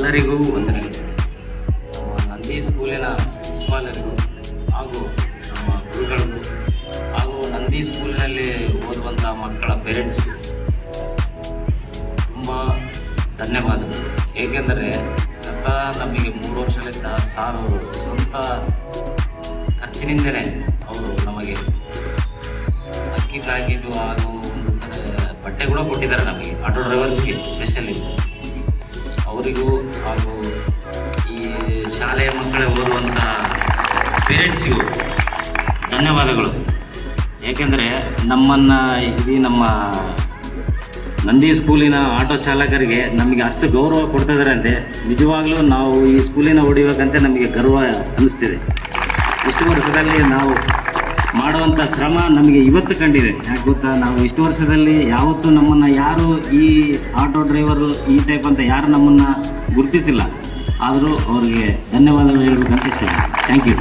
ಎಲ್ಲರಿಗೂ ವಂದನೆಗಳು. ನಮ್ಮ ನಂದಿ ಸ್ಕೂಲಿನ ಪ್ರಿನ್ಸಿಪಾಲರಿಗೂ ಹಾಗೂ ನಮ್ಮ ಗುರುಗಳಿಗೂ ಹಾಗೂ ನಂದಿ ಸ್ಕೂಲಿನಲ್ಲಿ ಓದುವಂಥ ಮಕ್ಕಳ ಪೇರೆಂಟ್ಸ್ಗೂ ತುಂಬ ಧನ್ಯವಾದಗಳು. ಏಕೆಂದರೆ ಗತ ನಮಗೆ 3 ವರ್ಷದಿಂದ ಸಾರ್ ಅವರು ಸ್ವಂತ ಖರ್ಚಿನಿಂದಲೇ ಅವರು ನಮಗೆ ಅಕ್ಕಿ ಪ್ಯಾಕೆಟು ಹಾಗೂ ಒಂದು ಸಲ ಬಟ್ಟೆ ಕೂಡ ಕೊಟ್ಟಿದ್ದಾರೆ ನಮಗೆ, ಆಟೋ ಡ್ರೈವರ್ಸ್ಗೆ ಸ್ಪೆಷಲಿ. ಅವರಿಗೂ ಹಾಗೂ ಈ ಶಾಲೆಯ ಮಕ್ಕಳೇ ಓದುವಂಥ ಪೇರೆಂಟ್ಸಿಗೂ ಧನ್ಯವಾದಗಳು. ಏಕೆಂದರೆ ನಮ್ಮನ್ನು ಇಡೀ ನಮ್ಮ ನಂದಿ ಸ್ಕೂಲಿನ ಆಟೋ ಚಾಲಕರಿಗೆ ನಮಗೆ ಅಷ್ಟು ಗೌರವ ಕೊಡ್ತಾ ಇದ್ದಾರೆ ಅಂತೆ. ನಿಜವಾಗ್ಲೂ ನಾವು ಈ ಸ್ಕೂಲಿನ ಹೊಡಿಬೇಕಂತ ನಮಗೆ ಗರ್ವ ಅನ್ನಿಸ್ತಿದೆ. ಇಷ್ಟು ವರ್ಷದಲ್ಲಿ ನಾವು ಮಾಡುವಂಥ ಶ್ರಮ ನಮಗೆ ಇವತ್ತು ಕಂಡಿದೆ. ಯಾಕೆ ಗೊತ್ತಾ, ನಾವು ಇಷ್ಟು ವರ್ಷದಲ್ಲಿ ಯಾವತ್ತೂ ನಮ್ಮನ್ನು ಯಾರು ಈ ಆಟೋ ಡ್ರೈವರು ಈ ಟೈಪ್ ಅಂತ ಯಾರು ನಮ್ಮನ್ನು ಗುರುತಿಸಿಲ್ಲ. ಆದರೂ ಅವರಿಗೆ ಧನ್ಯವಾದಗಳು ಹೇಳಬೇಕಂತ ಇಷ್ಟ. Thank you.